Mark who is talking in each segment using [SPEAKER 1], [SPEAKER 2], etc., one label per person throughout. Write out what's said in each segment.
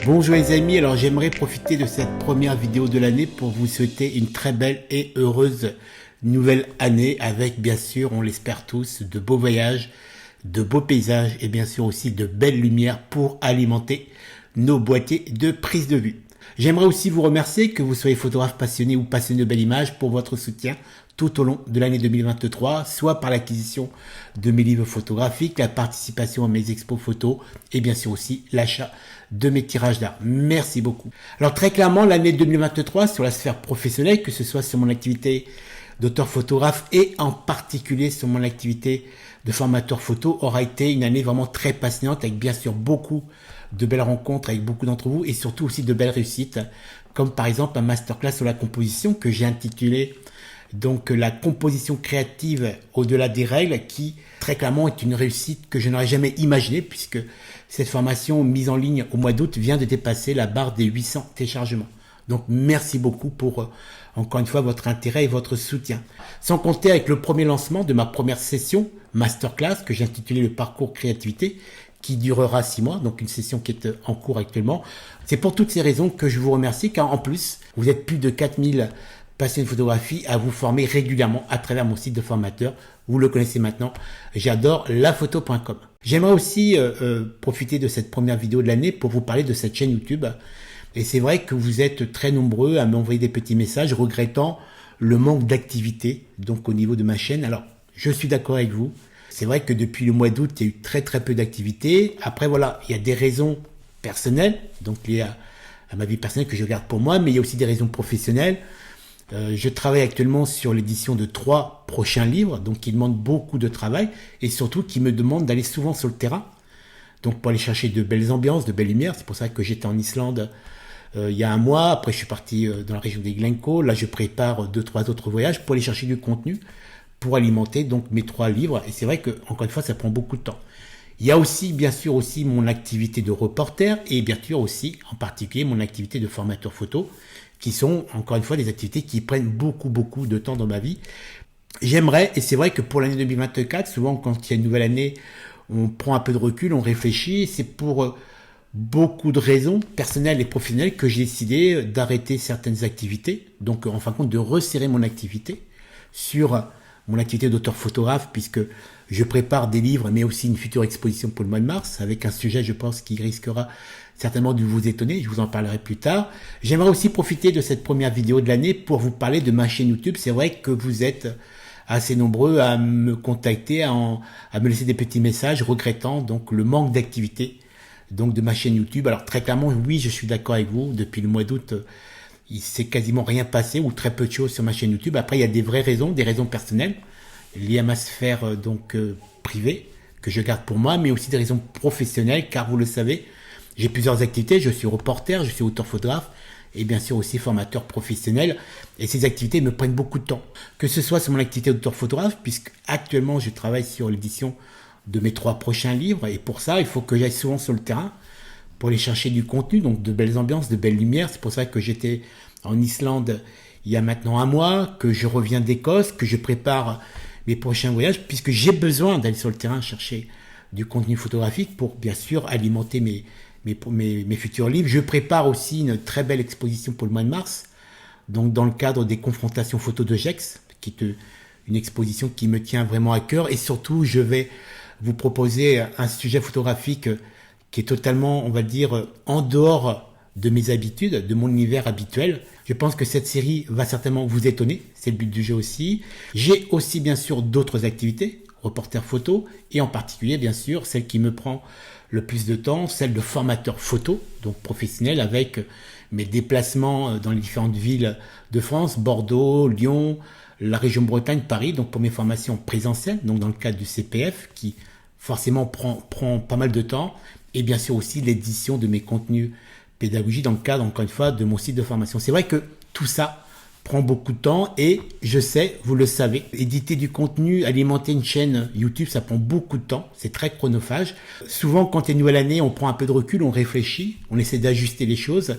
[SPEAKER 1] Bonjour les amis, alors j'aimerais profiter de cette première vidéo de l'année pour vous souhaiter une très belle et heureuse nouvelle année avec bien sûr, on l'espère tous, de beaux voyages, de beaux paysages et bien sûr aussi de belles lumières pour alimenter nos boîtiers de prise de vue. J'aimerais aussi vous remercier, que vous soyez photographe passionné ou passionné de belles images, pour votre soutien tout au long de l'année 2023, soit par l'acquisition de mes livres photographiques, la participation à mes expos photos et bien sûr aussi l'achat de mes tirages d'art. Merci beaucoup. Alors très clairement, l'année 2023 sur la sphère professionnelle, que ce soit sur mon activité d'auteur photographe et en particulier sur mon activité de formateur photo, aura été une année vraiment très passionnante avec bien sûr beaucoup de belles rencontres avec beaucoup d'entre vous et surtout aussi de belles réussites, comme par exemple un masterclass sur la composition que j'ai intitulé donc la composition créative au-delà des règles, qui très clairement est une réussite que je n'aurais jamais imaginée, puisque cette formation mise en ligne au mois d'août vient de dépasser la barre des 800 téléchargements. Donc merci beaucoup pour encore une fois votre intérêt et votre soutien. Sans compter avec le premier lancement de ma première session masterclass que j'ai intitulé le parcours créativité, qui durera 6 mois, donc une session qui est en cours actuellement. C'est pour toutes ces raisons que je vous remercie, car en plus, vous êtes plus de 4000 passionnés de photographie à vous former régulièrement à travers mon site de formateur. Vous le connaissez maintenant, j'adore laphoto.com. J'aimerais aussi profiter de cette première vidéo de l'année pour vous parler de cette chaîne YouTube. Et c'est vrai que vous êtes très nombreux à m'envoyer des petits messages regrettant le manque d'activité donc au niveau de ma chaîne. Alors, je suis d'accord avec vous. C'est vrai que depuis le mois d'août, il y a eu très peu d'activité. Après, voilà, il y a des raisons personnelles, donc liées à ma vie personnelle que je garde pour moi, mais il y a aussi des raisons professionnelles. Je travaille actuellement sur l'édition de 3 prochains livres, donc qui demandent beaucoup de travail et surtout qui me demandent d'aller souvent sur le terrain. Donc pour aller chercher de belles ambiances, de belles lumières. C'est pour ça que j'étais en Islande il y a un mois. Après, je suis parti dans la région des Glencoe. Là, je prépare 2-3 autres voyages pour aller chercher du contenu, pour alimenter donc mes 3 livres. Et c'est vrai que, encore une fois, ça prend beaucoup de temps. Il y a aussi, bien sûr, aussi mon activité de reporter et bien sûr aussi, en particulier, mon activité de formateur photo, qui sont, encore une fois, des activités qui prennent beaucoup de temps dans ma vie. J'aimerais, et c'est vrai que pour l'année 2024, souvent quand il y a une nouvelle année, on prend un peu de recul, on réfléchit. C'est pour beaucoup de raisons personnelles et professionnelles que j'ai décidé d'arrêter certaines activités. Donc, en fin de compte, de resserrer mon activité sur mon activité d'auteur photographe, puisque je prépare des livres, mais aussi une future exposition pour le mois de mars, avec un sujet, je pense, qui risquera certainement de vous étonner. Je vous en parlerai plus tard. J'aimerais aussi profiter de cette première vidéo de l'année pour vous parler de ma chaîne YouTube. C'est vrai que vous êtes assez nombreux à me contacter, à me laisser des petits messages regrettant donc le manque d'activité donc de ma chaîne YouTube. Alors très clairement, oui, je suis d'accord avec vous. Depuis le mois d'août, il s'est quasiment rien passé ou très peu de choses sur ma chaîne YouTube. Après, il y a des vraies raisons, des raisons personnelles liées à ma sphère privée que je garde pour moi, mais aussi des raisons professionnelles, car vous le savez, j'ai plusieurs activités. Je suis reporter, je suis auteur photographe et bien sûr aussi formateur professionnel. Et ces activités me prennent beaucoup de temps. Que ce soit sur mon activité d'auteur photographe, puisque actuellement je travaille sur l'édition de mes 3 prochains livres. Et pour ça, il faut que j'aille souvent sur le terrain pour aller chercher du contenu, donc de belles ambiances, de belles lumières. C'est pour ça que j'étais en Islande il y a maintenant un mois, que je reviens d'Écosse, que je prépare mes prochains voyages, puisque j'ai besoin d'aller sur le terrain chercher du contenu photographique pour bien sûr alimenter mes futurs livres. Je prépare aussi une très belle exposition pour le mois de mars, donc dans le cadre des confrontations photos de Gex, qui est une exposition qui me tient vraiment à cœur. Et surtout, je vais vous proposer un sujet photographique qui est totalement, on va dire, en dehors de mes habitudes, de mon univers habituel. Je pense que cette série va certainement vous étonner, c'est le but du jeu aussi. J'ai aussi bien sûr d'autres activités, reporter photo, et en particulier bien sûr celle qui me prend le plus de temps, celle de formateur photo, donc professionnel, avec mes déplacements dans les différentes villes de France, Bordeaux, Lyon, la région Bretagne, Paris, donc pour mes formations présentielles, donc dans le cadre du CPF, qui forcément prend pas mal de temps, et bien sûr aussi l'édition de mes contenus pédagogiques dans le cadre, encore une fois, de mon site de formation. C'est vrai que tout ça prend beaucoup de temps et je sais, vous le savez, éditer du contenu, alimenter une chaîne YouTube, ça prend beaucoup de temps, c'est très chronophage. Souvent, quand il y a une nouvelle année, on prend un peu de recul, on réfléchit, on essaie d'ajuster les choses.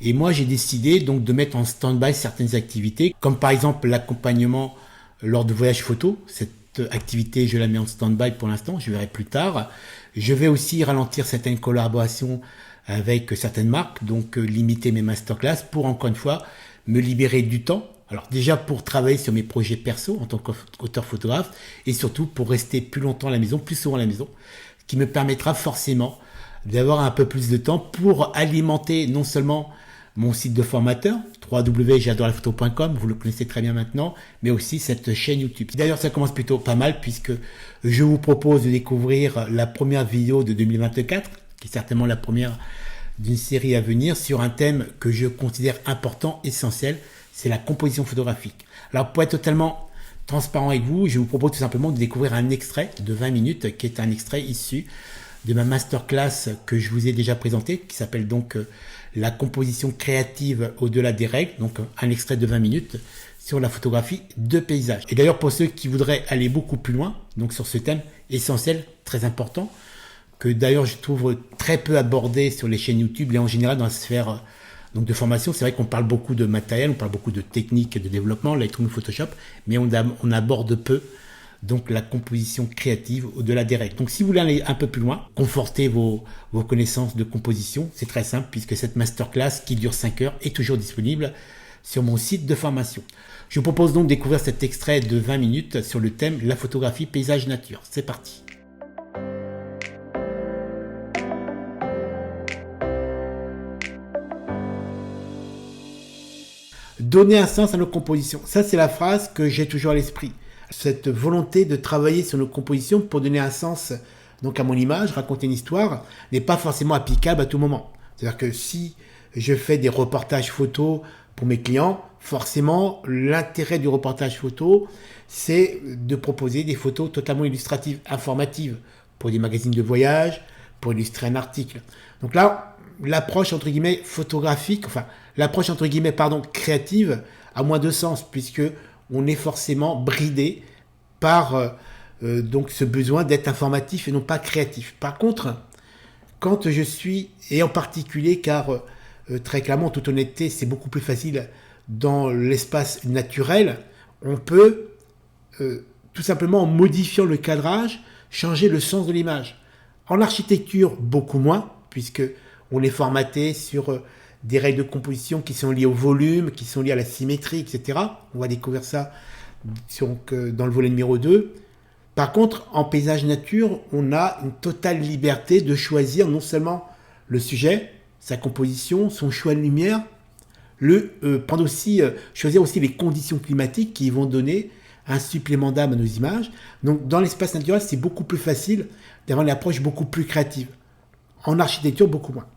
[SPEAKER 1] Et moi, j'ai décidé donc de mettre en stand-by certaines activités, comme par exemple l'accompagnement lors de voyages photos. Cette activité, je la mets en stand-by pour l'instant, je verrai plus tard. Je vais aussi ralentir certaines collaborations avec certaines marques, donc limiter mes masterclass pour encore une fois me libérer du temps. Alors déjà pour travailler sur mes projets perso en tant qu'auteur photographe et surtout pour rester plus longtemps à la maison, plus souvent à la maison, ce qui me permettra forcément d'avoir un peu plus de temps pour alimenter non seulement mon site de formateur, www.j'adorelaphoto.com, vous le connaissez très bien maintenant, mais aussi cette chaîne YouTube. D'ailleurs, ça commence plutôt pas mal puisque je vous propose de découvrir la première vidéo de 2024, qui est certainement la première d'une série à venir, sur un thème que je considère important, essentiel, c'est la composition photographique. Alors, pour être totalement transparent avec vous, je vous propose tout simplement de découvrir un extrait de 20 minutes, qui est un extrait issu de ma masterclass que je vous ai déjà présenté, qui s'appelle donc la composition créative au-delà des règles, donc un extrait de 20 minutes sur la photographie de paysage. Et d'ailleurs, pour ceux qui voudraient aller beaucoup plus loin, donc sur ce thème essentiel, très important, que d'ailleurs je trouve très peu abordé sur les chaînes YouTube et en général dans la sphère donc de formation, c'est vrai qu'on parle beaucoup de matériel, on parle beaucoup de techniques de développement, Lightroom, Photoshop, mais on aborde peu donc la composition créative au-delà des règles. Donc si vous voulez aller un peu plus loin, conforter vos connaissances de composition, c'est très simple puisque cette masterclass qui dure 5 heures est toujours disponible sur mon site de formation. Je vous propose donc de découvrir cet extrait de 20 minutes sur le thème la photographie paysage nature. C'est parti. Donner un sens à nos compositions. Ça, c'est la phrase que j'ai toujours à l'esprit. Cette volonté de travailler sur nos compositions pour donner un sens donc à mon image, raconter une histoire, n'est pas forcément applicable à tout moment. C'est-à-dire que si je fais des reportages photos pour mes clients, forcément, l'intérêt du reportage photo, c'est de proposer des photos totalement illustratives, informatives, pour des magazines de voyage, pour illustrer un article. Donc là, l'approche entre guillemets photographique, l'approche entre guillemets créative a moins de sens puisque on est forcément bridé par donc ce besoin d'être informatif et non pas créatif. Par contre, quand je suis, et en particulier car très clairement, en toute honnêteté, c'est beaucoup plus facile dans l'espace naturel, on peut tout simplement en modifiant le cadrage, changer le sens de l'image. En architecture, beaucoup moins, puisque on est formaté sur des règles de composition qui sont liées au volume, qui sont liées à la symétrie, etc. On va découvrir ça dans le volet numéro 2. Par contre, en paysage nature, on a une totale liberté de choisir non seulement le sujet, sa composition, son choix de lumière, choisir aussi les conditions climatiques qui vont donner un supplément d'âme à nos images. Donc dans l'espace naturel, c'est beaucoup plus facile d'avoir une approche beaucoup plus créative. En architecture, beaucoup moins.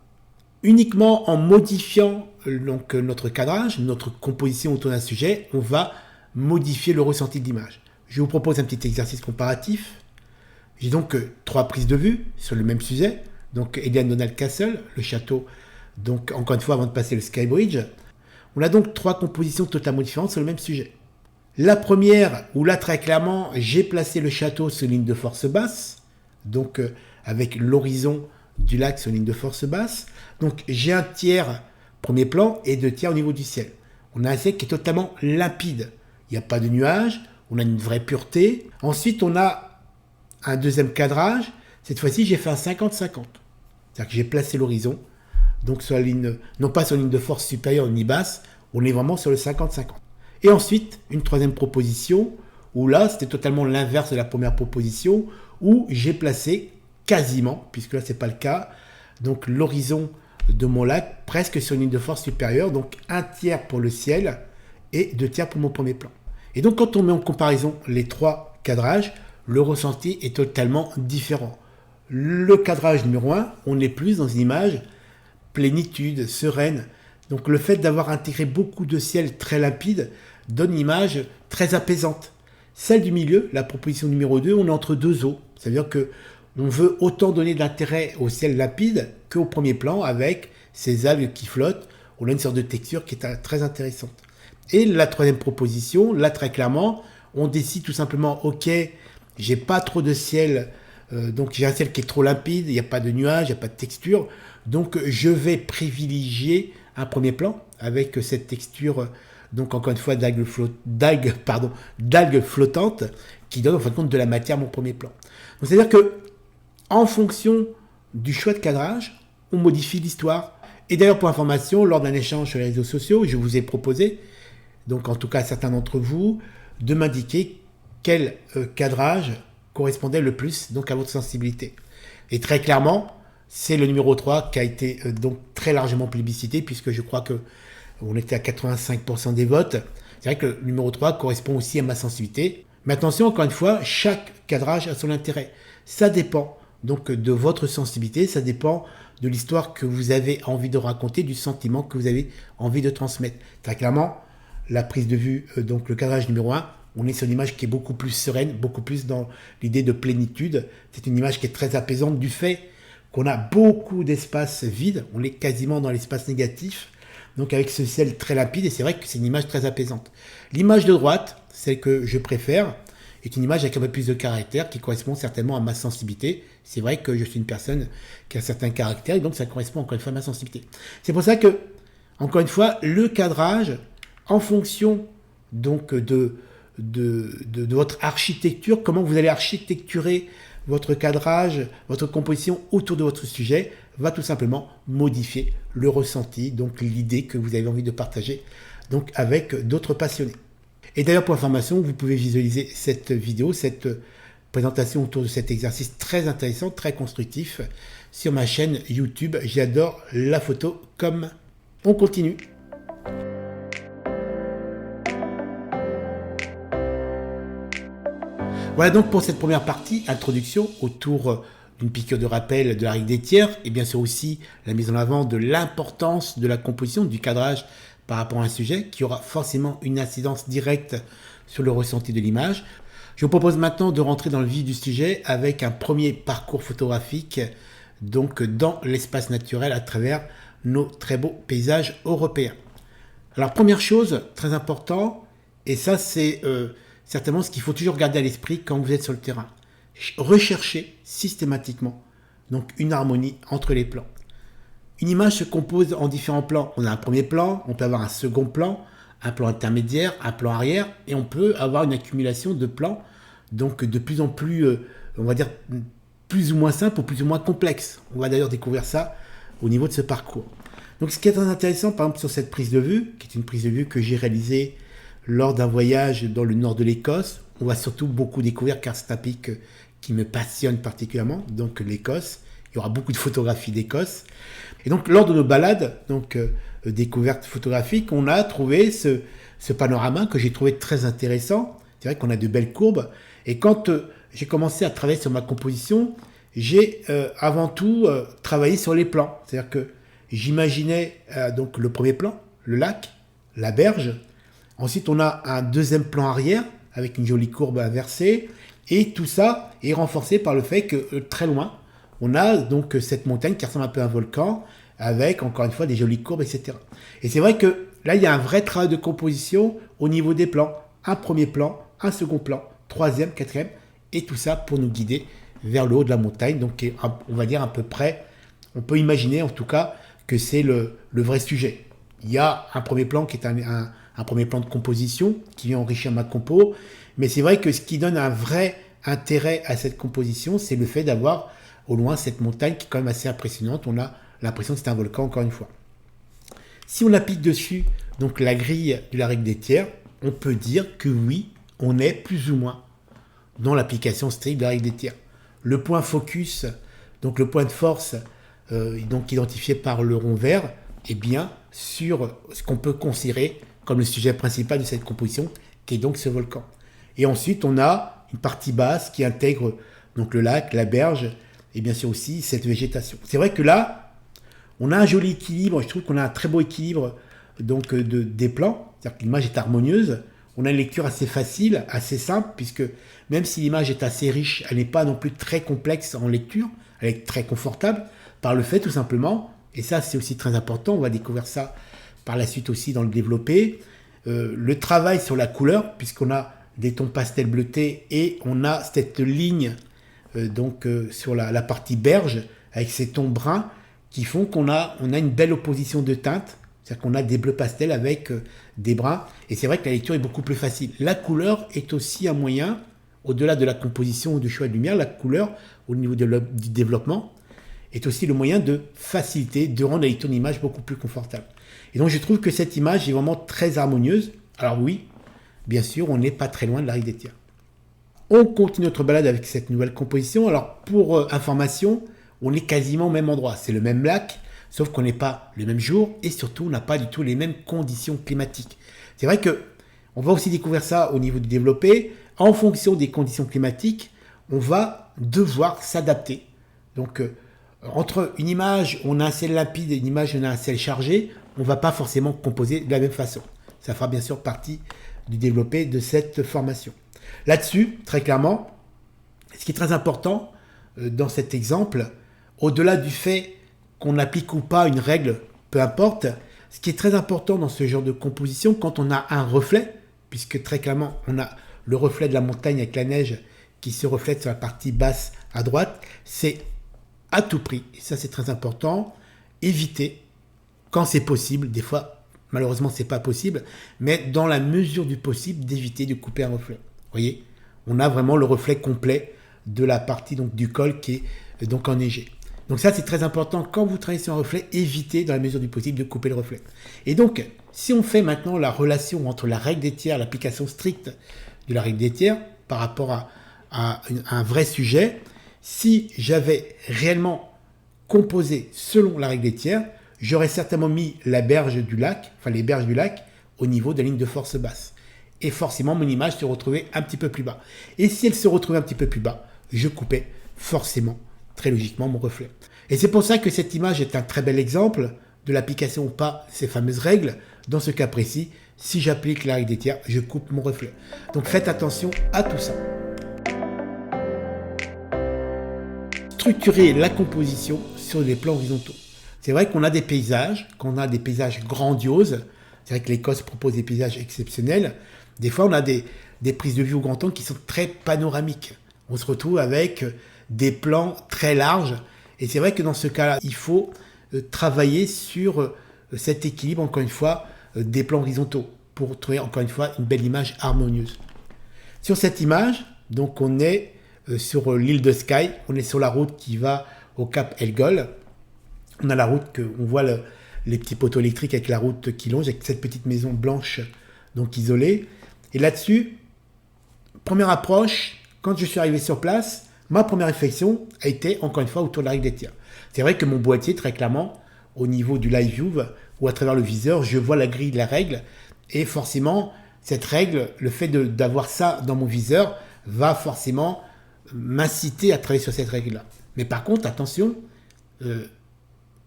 [SPEAKER 1] Uniquement en modifiant donc, notre cadrage, notre composition autour d'un sujet, on va modifier le ressenti de l'image. Je vous propose un petit exercice comparatif. J'ai donc 3 prises de vue sur le même sujet. Donc Elian Donald Castle, le château, donc encore une fois avant de passer le Skybridge. On a donc 3 compositions totalement différentes sur le même sujet. La première, où là très clairement, j'ai placé le château sur ligne de force basse, donc avec l'horizon du lac sur ligne de force basse. Donc j'ai un tiers premier plan et 2 tiers au niveau du ciel. On a un ciel qui est totalement limpide. Il n'y a pas de nuages, on a une vraie pureté. Ensuite, on a un deuxième cadrage. Cette fois-ci, j'ai fait un 50-50. C'est-à-dire que j'ai placé l'horizon, donc sur la ligne, non pas sur la ligne de force supérieure ni basse, on est vraiment sur le 50-50. Et ensuite, une troisième proposition, où là, c'était totalement l'inverse de la première proposition, où j'ai placé quasiment, puisque là, c'est pas le cas, donc l'horizon de mon lac presque sur une ligne de force supérieure, donc 1 tiers pour le ciel et 2 tiers pour mon premier plan. Et donc, quand on met en comparaison les 3 cadrages, le ressenti est totalement différent. Le cadrage numéro 1, on est plus dans une image plénitude, sereine. Donc le fait d'avoir intégré beaucoup de ciel très limpide donne une image très apaisante. Celle du milieu, la proposition numéro 2, on est entre 2 eaux. C'est-à-dire que on veut autant donner d'intérêt au ciel limpide qu'au premier plan avec ces algues qui flottent. On a une sorte de texture qui est très intéressante. Et la troisième proposition, là très clairement, on décide tout simplement, ok, j'ai pas trop de ciel, donc j'ai un ciel qui est trop limpide, il n'y a pas de nuages, il n'y a pas de texture, donc je vais privilégier un premier plan avec cette texture, donc encore une fois d'algues flottantes qui donnent en fin de compte de la matière à mon premier plan. Donc c'est-à-dire que en fonction du choix de cadrage, on modifie l'histoire. Et d'ailleurs, pour information, lors d'un échange sur les réseaux sociaux, je vous ai proposé, donc en tout cas à certains d'entre vous, de m'indiquer quel cadrage correspondait le plus donc à votre sensibilité. Et très clairement, c'est le numéro 3 qui a été donc très largement plébiscité, puisque je crois que on était à 85% des votes. C'est vrai que le numéro 3 correspond aussi à ma sensibilité. Mais attention, encore une fois, chaque cadrage a son intérêt. Ça dépend donc de votre sensibilité, ça dépend de l'histoire que vous avez envie de raconter, du sentiment que vous avez envie de transmettre. Très clairement, la prise de vue, donc le cadrage numéro 1, on est sur une image qui est beaucoup plus sereine, beaucoup plus dans l'idée de plénitude. C'est une image qui est très apaisante du fait qu'on a beaucoup d'espace vide, on est quasiment dans l'espace négatif, donc avec ce ciel très limpide, et c'est vrai que c'est une image très apaisante. L'image de droite, celle que je préfère, est une image avec un peu plus de caractère qui correspond certainement à ma sensibilité. C'est vrai que je suis une personne qui a certains caractères, et donc ça correspond encore une fois à ma sensibilité. C'est pour ça que, encore une fois, le cadrage, en fonction donc de votre architecture, comment vous allez architecturer votre cadrage, votre composition autour de votre sujet, va tout simplement modifier le ressenti, donc l'idée que vous avez envie de partager donc avec d'autres passionnés. Et d'ailleurs, pour information, vous pouvez visualiser cette vidéo, cette présentation autour de cet exercice très intéressant, très constructif, sur ma chaîne YouTube. J'adore la photo comme. On continue. Voilà donc pour cette première partie, introduction autour d'une piqûre de rappel de la règle des tiers, et bien sûr aussi la mise en avant de l'importance de la composition, du cadrage par rapport à un sujet qui aura forcément une incidence directe sur le ressenti de l'image. Je vous propose maintenant de rentrer dans le vif du sujet avec un premier parcours photographique donc dans l'espace naturel à travers nos très beaux paysages européens. Alors première chose, très important, et ça c'est certainement ce qu'il faut toujours garder à l'esprit quand vous êtes sur le terrain. Recherchez systématiquement donc une harmonie entre les plans. Une image se compose en différents plans. On a un premier plan, on peut avoir un second plan, un plan intermédiaire, un plan arrière, et on peut avoir une accumulation de plans, donc de plus en plus, on va dire, plus ou moins simple ou plus ou moins complexe. On va d'ailleurs découvrir ça au niveau de ce parcours. Donc ce qui est très intéressant, par exemple, sur cette prise de vue, qui est une prise de vue que j'ai réalisée lors d'un voyage dans le nord de l'Écosse, on va surtout beaucoup découvrir, car c'est un pays qui me passionne particulièrement, donc l'Écosse. Il y aura beaucoup de photographies d'Écosse. Et donc, lors de nos balades, donc découvertes photographiques, on a trouvé ce panorama que j'ai trouvé très intéressant. C'est vrai qu'on a de belles courbes. Et quand j'ai commencé à travailler sur ma composition, j'ai avant tout travaillé sur les plans. C'est-à-dire que j'imaginais donc le premier plan, le lac, la berge. Ensuite, on a un deuxième plan arrière avec une jolie courbe inversée. Et tout ça est renforcé par le fait que très loin, on a donc cette montagne qui ressemble un peu à un volcan, avec encore une fois des jolies courbes, etc. Et c'est vrai que là, il y a un vrai travail de composition au niveau des plans. Un premier plan, un second plan, troisième, quatrième, et tout ça pour nous guider vers le haut de la montagne. Donc, on va dire à peu près, on peut imaginer en tout cas que c'est le vrai sujet. Il y a un premier plan qui est un premier plan de composition qui vient enrichir ma compo, mais c'est vrai que ce qui donne un vrai intérêt à cette composition, c'est le fait d'avoir au loin cette montagne qui est quand même assez impressionnante. On a l'impression que c'est un volcan encore une fois. Si on applique dessus donc la grille de la règle des tiers, on peut dire que oui, on est plus ou moins dans l'application stricte de la règle des tiers. Le point focus, donc le point de force, donc identifié par le rond vert, est bien sur ce qu'on peut considérer comme le sujet principal de cette composition, qui est donc ce volcan. Et ensuite, on a une partie basse qui intègre donc le lac, la berge, et bien sûr aussi cette végétation. C'est vrai que là, on a un joli équilibre, je trouve qu'on a un très beau équilibre donc des plans, c'est-à-dire que l'image est harmonieuse, on a une lecture assez facile, assez simple, puisque même si l'image est assez riche, elle n'est pas non plus très complexe en lecture, elle est très confortable, par le fait tout simplement, et ça c'est aussi très important, on va découvrir ça par la suite aussi dans le développé, le travail sur la couleur, puisqu'on a des tons pastel bleutés et on a cette ligne sur la partie berge avec ces tons bruns qui font qu'on a une belle opposition de teintes, c'est-à-dire qu'on a des bleus pastels avec des bruns, et c'est vrai que la lecture est beaucoup plus facile. La couleur est aussi un moyen, au-delà de la composition ou du choix de lumière, la couleur au niveau du développement est aussi le moyen de faciliter, de rendre ton image beaucoup plus confortable. Et donc je trouve que cette image est vraiment très harmonieuse. Alors oui, bien sûr, on n'est pas très loin de la règle des tiers. On continue notre balade avec cette nouvelle composition. Alors pour information, on est quasiment au même endroit. C'est le même lac, sauf qu'on n'est pas le même jour et surtout on n'a pas du tout les mêmes conditions climatiques. C'est vrai que on va aussi découvrir ça au niveau du développé. En fonction des conditions climatiques, on va devoir s'adapter. Donc entre une image où on a un ciel limpide et une image où on a un ciel chargé, on ne va pas forcément composer de la même façon. Ça fera bien sûr partie du développé de cette formation. Là-dessus, très clairement, ce qui est très important dans cet exemple, au-delà du fait qu'on applique ou pas une règle, peu importe, ce qui est très important dans ce genre de composition, quand on a un reflet, puisque très clairement, on a le reflet de la montagne avec la neige qui se reflète sur la partie basse à droite, c'est à tout prix, et ça c'est très important, éviter, quand c'est possible, des fois malheureusement c'est pas possible, mais dans la mesure du possible, d'éviter de couper un reflet. Vous voyez, on a vraiment le reflet complet de la partie donc, du col qui est donc enneigé. Donc ça c'est très important, quand vous travaillez sur un reflet, évitez dans la mesure du possible de couper le reflet. Et donc, si on fait maintenant la relation entre la règle des tiers, l'application stricte de la règle des tiers, par rapport à un vrai sujet, si j'avais réellement composé selon la règle des tiers, j'aurais certainement mis la berge du lac, enfin les berges du lac, au niveau de la ligne de force basse. Et forcément, mon image se retrouvait un petit peu plus bas. Et si elle se retrouvait un petit peu plus bas, je coupais forcément, très logiquement, mon reflet. Et c'est pour ça que cette image est un très bel exemple de l'application ou pas de ces fameuses règles. Dans ce cas précis, si j'applique la règle des tiers, je coupe mon reflet. Donc faites attention à tout ça. Structurer la composition sur des plans horizontaux. C'est vrai qu'on a des paysages, grandioses. C'est vrai que l'Écosse propose des paysages exceptionnels. Des fois, on a des prises de vue au grand angle qui sont très panoramiques. On se retrouve avec des plans très larges. Et c'est vrai que dans ce cas-là, il faut travailler sur cet équilibre, encore une fois, des plans horizontaux pour trouver, encore une fois, une belle image harmonieuse. Sur cette image, donc on est sur l'île de Skye, on est sur la route qui va au Cap Elgol. On a la route, on voit les petits poteaux électriques avec la route qui longe, avec cette petite maison blanche donc isolée. Et là-dessus, première approche, quand je suis arrivé sur place, ma première réflexion a été encore une fois autour de la règle des tiers. C'est vrai que mon boîtier, très clairement, au niveau du live view ou à travers le viseur, je vois la grille de la règle. Et forcément, cette règle, le fait d'avoir ça dans mon viseur, va forcément m'inciter à travailler sur cette règle-là. Mais par contre, attention,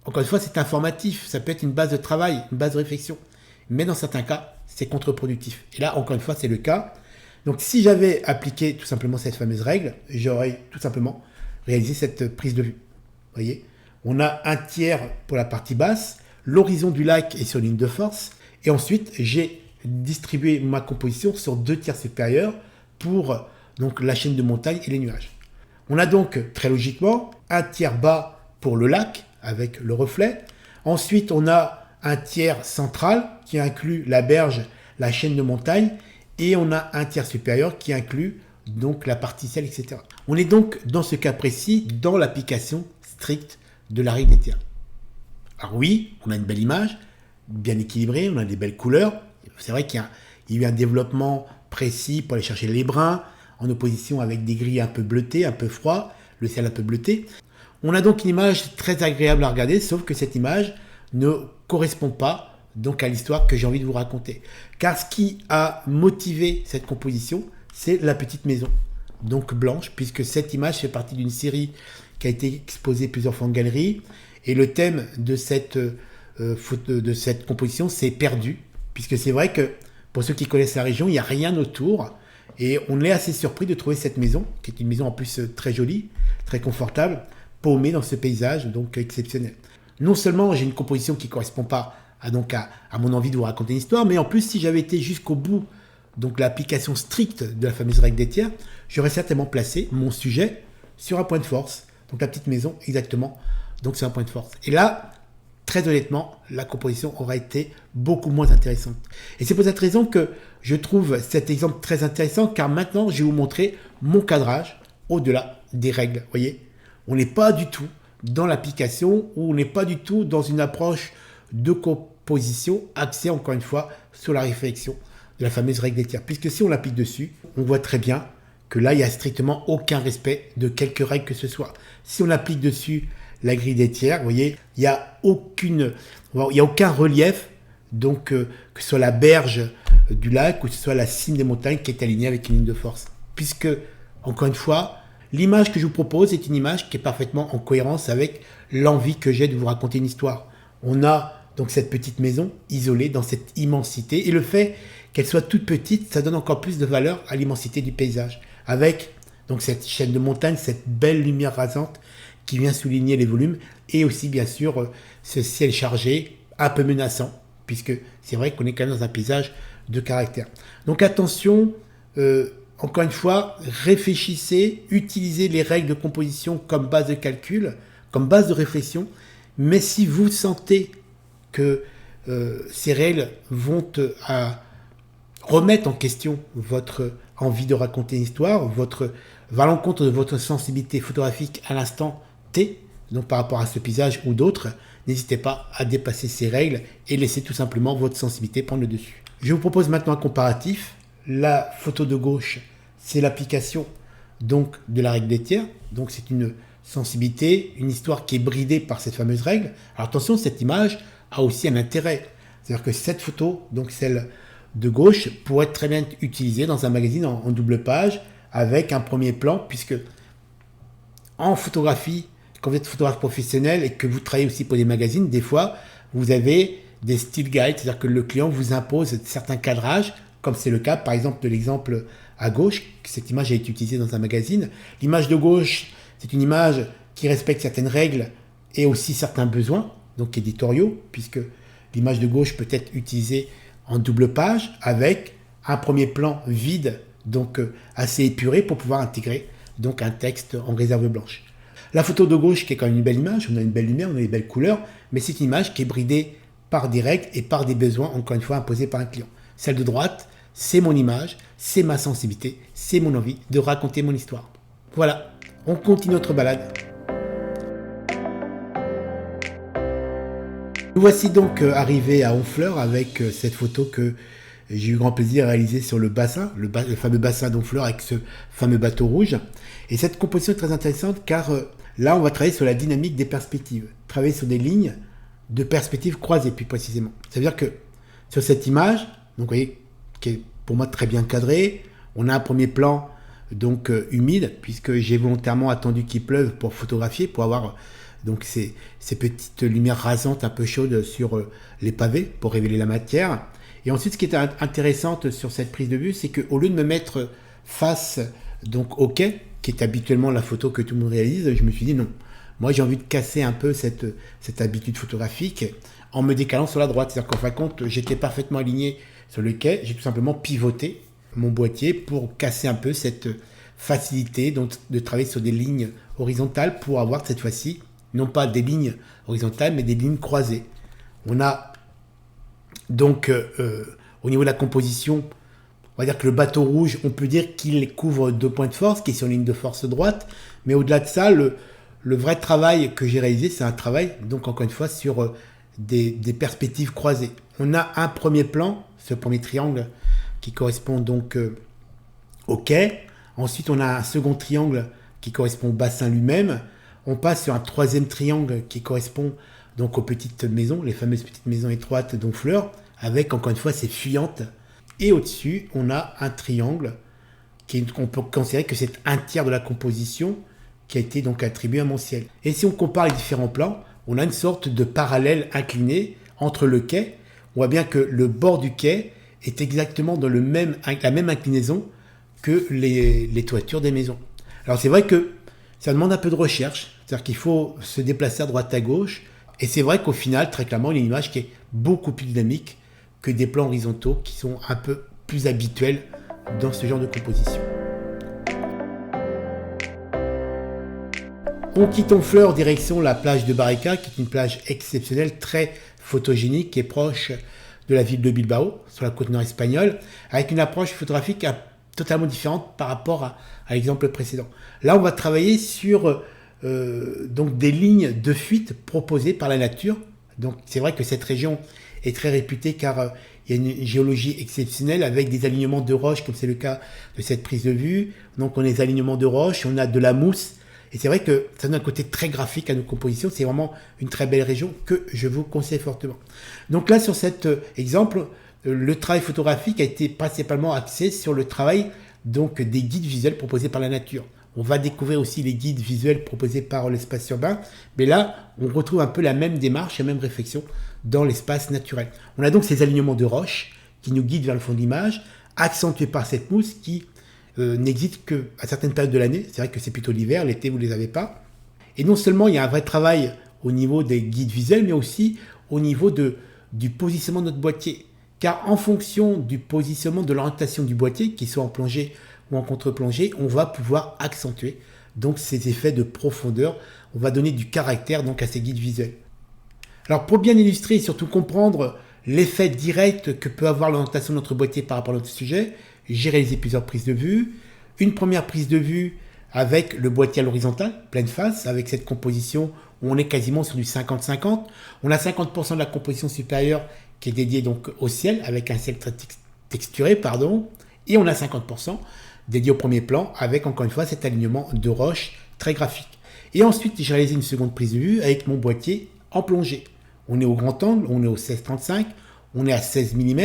[SPEAKER 1] encore une fois, c'est informatif. Ça peut être une base de travail, une base de réflexion. Mais dans certains cas, c'est contre-productif. Et là, encore une fois, c'est le cas. Donc, si j'avais appliqué tout simplement cette fameuse règle, j'aurais tout simplement réalisé cette prise de vue. Vous voyez, on a un tiers pour la partie basse. L'horizon du lac est sur ligne de force. Et ensuite, j'ai distribué ma composition sur 2 tiers supérieurs pour donc, la chaîne de montagne et les nuages. On a donc, très logiquement, un tiers bas pour le lac, avec le reflet. Ensuite, on a un tiers central qui inclut la berge, la chaîne de montagne, et on a un tiers supérieur qui inclut donc la partie ciel, etc. On est donc dans ce cas précis dans l'application stricte de la règle des tiers. Alors oui, on a une belle image, bien équilibrée, on a des belles couleurs. C'est vrai qu'il y a eu un développement précis pour aller chercher les bruns, en opposition avec des gris un peu bleutés, un peu froids, le ciel un peu bleuté. On a donc une image très agréable à regarder, sauf que cette image ne correspond pas donc à l'histoire que j'ai envie de vous raconter. Car ce qui a motivé cette composition, c'est la petite maison, donc blanche, puisque cette image fait partie d'une série qui a été exposée plusieurs fois en galerie. Et le thème de cette composition, c'est perdu, puisque c'est vrai que pour ceux qui connaissent la région, il n'y a rien autour. Et on est assez surpris de trouver cette maison, qui est une maison en plus très jolie, très confortable, paumée dans ce paysage donc exceptionnel. Non seulement j'ai une composition qui ne correspond pas à mon envie de vous raconter une histoire, mais en plus si j'avais été jusqu'au bout donc l'application stricte de la fameuse règle des tiers, j'aurais certainement placé mon sujet sur un point de force, donc la petite maison exactement, donc c'est un point de force. Et là, très honnêtement, la composition aura été beaucoup moins intéressante. Et c'est pour cette raison que je trouve cet exemple très intéressant, car maintenant je vais vous montrer mon cadrage au-delà des règles. Vous voyez, on n'est pas du tout dans l'application où on n'est pas du tout dans une approche de composition axée encore une fois sur la réflexion de la fameuse règle des tiers. Puisque si on l'applique dessus, on voit très bien que là, il n'y a strictement aucun respect de quelque règle que ce soit. Si on applique dessus la grille des tiers, vous voyez, il n'y a aucun relief, donc que ce soit la berge du lac ou que ce soit la cime des montagnes qui est alignée avec une ligne de force. Puisque, encore une fois, l'image que je vous propose est une image qui est parfaitement en cohérence avec l'envie que j'ai de vous raconter une histoire. On a donc cette petite maison isolée dans cette immensité et le fait qu'elle soit toute petite, ça donne encore plus de valeur à l'immensité du paysage. Avec donc cette chaîne de montagnes, cette belle lumière rasante qui vient souligner les volumes et aussi bien sûr ce ciel chargé, un peu menaçant, puisque c'est vrai qu'on est quand même dans un paysage de caractère. Donc attention, encore une fois, réfléchissez, utilisez les règles de composition comme base de calcul, comme base de réflexion, mais si vous sentez que ces règles vont à remettre en question votre envie de raconter une histoire, va à l'encontre de votre sensibilité photographique à l'instant T, donc par rapport à ce paysage ou d'autres, n'hésitez pas à dépasser ces règles et laisser tout simplement votre sensibilité prendre le dessus. Je vous propose maintenant un comparatif. La photo de gauche, c'est l'application donc de la règle des tiers, donc c'est une sensibilité, une histoire qui est bridée par cette fameuse règle. Alors attention, cette image a aussi un intérêt, c'est-à-dire que cette photo, donc celle de gauche, pourrait très bien être utilisée dans un magazine en double page avec un premier plan, puisque en photographie, quand vous êtes photographe professionnel et que vous travaillez aussi pour des magazines, des fois, vous avez des style guides, c'est-à-dire que le client vous impose certains cadrages, comme c'est le cas, par exemple, de l'exemple à gauche, cette image a été utilisée dans un magazine. L'image de gauche, c'est une image qui respecte certaines règles et aussi certains besoins, donc éditoriaux, puisque l'image de gauche peut être utilisée en double page avec un premier plan vide, donc assez épuré pour pouvoir intégrer donc un texte en réserve blanche. La photo de gauche qui est quand même une belle image, on a une belle lumière, on a des belles couleurs, mais c'est une image qui est bridée par des règles et par des besoins, encore une fois, imposés par un client. Celle de droite, c'est mon image, c'est ma sensibilité, c'est mon envie de raconter mon histoire. Voilà, on continue notre balade. Nous voici donc arrivés à Honfleur avec cette photo que j'ai eu grand plaisir à réaliser sur le bassin, le fameux bassin d'Honfleur avec ce fameux bateau rouge. Et cette composition est très intéressante car là on va travailler sur la dynamique des perspectives, travailler sur des lignes de perspectives croisées plus précisément. C'est-à-dire que sur cette image, donc vous voyez, qui est pour moi très bien cadrée, on a un premier plan donc humide puisque j'ai volontairement attendu qu'il pleuve pour photographier, pour avoir donc ces petites lumières rasantes un peu chaudes sur les pavés pour révéler la matière. Et ensuite, ce qui est intéressant sur cette prise de vue, c'est qu'au lieu de me mettre face donc au quai, qui est habituellement la photo que tout le monde réalise, je me suis dit non. Moi, j'ai envie de casser un peu cette habitude photographique en me décalant sur la droite. C'est-à-dire qu'en fin de compte, j'étais parfaitement aligné sur le quai. J'ai tout simplement pivoté mon boîtier pour casser un peu cette facilité donc, de travailler sur des lignes horizontales pour avoir cette fois-ci, non pas des lignes horizontales, mais des lignes croisées. On a donc, au niveau de la composition, on va dire que le bateau rouge, on peut dire qu'il couvre 2 points de force, qui est sur une ligne de force droite. Mais au-delà de ça, le vrai travail que j'ai réalisé, c'est un travail, donc encore une fois, sur des perspectives croisées. On a un premier plan, ce premier triangle, qui correspond donc au quai. Ensuite, on a un second triangle qui correspond au bassin lui-même. On passe sur un troisième triangle qui correspond donc aux petites maisons, les fameuses petites maisons étroites d'Honfleur, avec encore une fois ces fuyantes. Et au-dessus, on a un triangle qu'on peut considérer que c'est un tiers de la composition qui a été donc attribué à mon ciel. Et si on compare les différents plans, on a une sorte de parallèle incliné entre le quai. On voit bien que le bord du quai est exactement dans la même inclinaison que les toitures des maisons. Alors c'est vrai que ça demande un peu de recherche, c'est-à-dire qu'il faut se déplacer à droite à gauche. Et c'est vrai qu'au final, très clairement, il y a une image qui est beaucoup plus dynamique que des plans horizontaux qui sont un peu plus habituels dans ce genre de composition. On quitte Honfleur direction la plage de Barrica, qui est une plage exceptionnelle, très photogénique, qui est proche de la ville de Bilbao, sur la côte nord espagnole, avec une approche photographique totalement différente par rapport à l'exemple précédent. Là, on va travailler sur donc des lignes de fuite proposées par la nature. Donc c'est vrai que cette région est très réputée car il y a une géologie exceptionnelle avec des alignements de roches, comme c'est le cas de cette prise de vue. Donc on a des alignements de roches, on a de la mousse. Et c'est vrai que ça donne un côté très graphique à nos compositions. C'est vraiment une très belle région que je vous conseille fortement. Donc là, sur cet exemple, le travail photographique a été principalement axé sur le travail donc des guides visuels proposés par la nature. On va découvrir aussi les guides visuels proposés par l'espace urbain. Mais là, on retrouve un peu la même démarche, la même réflexion dans l'espace naturel. On a donc ces alignements de roches qui nous guident vers le fond de l'image, accentués par cette mousse qui n'existe qu'à certaines périodes de l'année. C'est vrai que c'est plutôt l'hiver, l'été vous ne les avez pas. Et non seulement il y a un vrai travail au niveau des guides visuels, mais aussi au niveau du positionnement de notre boîtier. Car en fonction du positionnement, de l'orientation du boîtier, qu'il soit en plongée ou en contre-plongée, on va pouvoir accentuer donc ces effets de profondeur. On va donner du caractère donc à ces guides visuels. Alors pour bien illustrer et surtout comprendre l'effet direct que peut avoir l'orientation de notre boîtier par rapport à notre sujet, j'ai réalisé plusieurs prises de vue. Une première prise de vue avec le boîtier à l'horizontale, pleine face, avec cette composition où on est quasiment sur du 50-50. On a 50% de la composition supérieure qui est dédiée donc au ciel, avec un ciel très texturé, et on a 50% dédié au premier plan, avec encore une fois cet alignement de roches très graphique. Et ensuite, j'ai réalisé une seconde prise de vue avec mon boîtier en plongée. On est au grand angle, on est au 16-35, on est à 16 mm,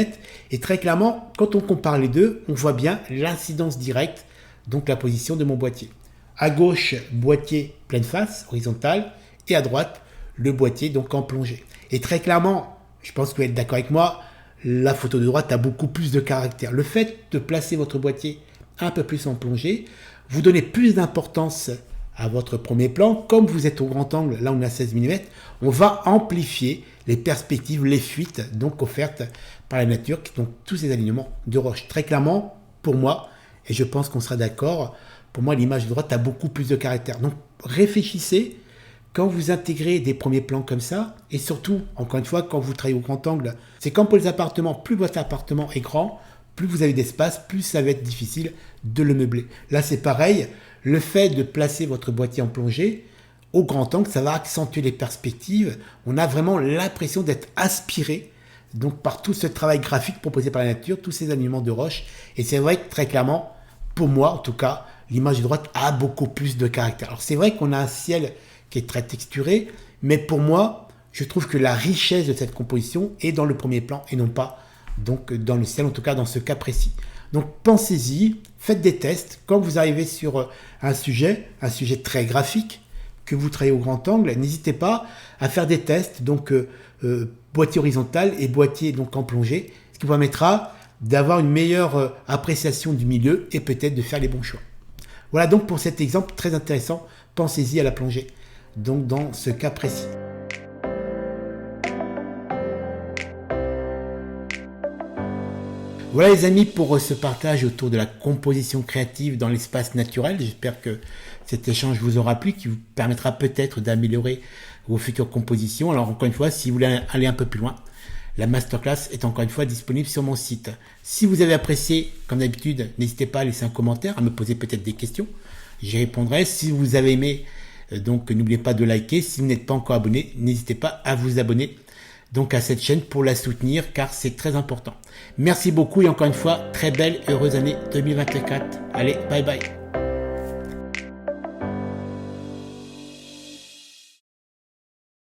[SPEAKER 1] et très clairement, quand on compare les deux, on voit bien l'incidence directe, donc la position de mon boîtier. À gauche, boîtier pleine face, horizontale, et à droite, le boîtier donc en plongée. Et très clairement, je pense que vous êtes d'accord avec moi, la photo de droite a beaucoup plus de caractère. Le fait de placer votre boîtier un peu plus en plongée, vous donnez plus d'importance à votre premier plan. Comme vous êtes au grand angle, là on est à 16 mm, on va amplifier les perspectives, les fuites donc offertes par la nature, donc tous ces alignements de roches. Très clairement, pour moi, et je pense qu'on sera d'accord, pour moi l'image de droite a beaucoup plus de caractère. Donc réfléchissez quand vous intégrez des premiers plans comme ça, et surtout, encore une fois, quand vous travaillez au grand angle, c'est comme pour les appartements, plus votre appartement est grand, plus vous avez d'espace, plus ça va être difficile de le meubler. Là c'est pareil, le fait de placer votre boîtier en plongée au grand angle, ça va accentuer les perspectives. On a vraiment l'impression d'être aspiré donc par tout ce travail graphique proposé par la nature, tous ces alignements de roches. Et c'est vrai que très clairement, pour moi en tout cas, l'image de droite a beaucoup plus de caractère. Alors c'est vrai qu'on a un ciel qui est très texturé, mais pour moi, je trouve que la richesse de cette composition est dans le premier plan et non pas donc dans le ciel, en tout cas dans ce cas précis. Donc pensez-y, faites des tests. Quand vous arrivez sur un sujet très graphique, que vous travaillez au grand angle, n'hésitez pas à faire des tests, donc boîtier horizontal et boîtier donc en plongée, ce qui vous permettra d'avoir une meilleure appréciation du milieu et peut-être de faire les bons choix. Voilà donc pour cet exemple très intéressant, pensez-y à la plongée, donc dans ce cas précis. Voilà les amis pour ce partage autour de la composition créative dans l'espace naturel. J'espère que cet échange vous aura plu, qui vous permettra peut-être d'améliorer vos futures compositions. Alors encore une fois, si vous voulez aller un peu plus loin, la masterclass est encore une fois disponible sur mon site. Si vous avez apprécié, comme d'habitude, n'hésitez pas à laisser un commentaire, à me poser peut-être des questions. J'y répondrai. Si vous avez aimé, donc n'oubliez pas de liker. Si vous n'êtes pas encore abonné, n'hésitez pas à vous abonner donc à cette chaîne pour la soutenir car c'est très important. Merci beaucoup et encore une fois, très belle et heureuse année 2024. Allez, bye bye.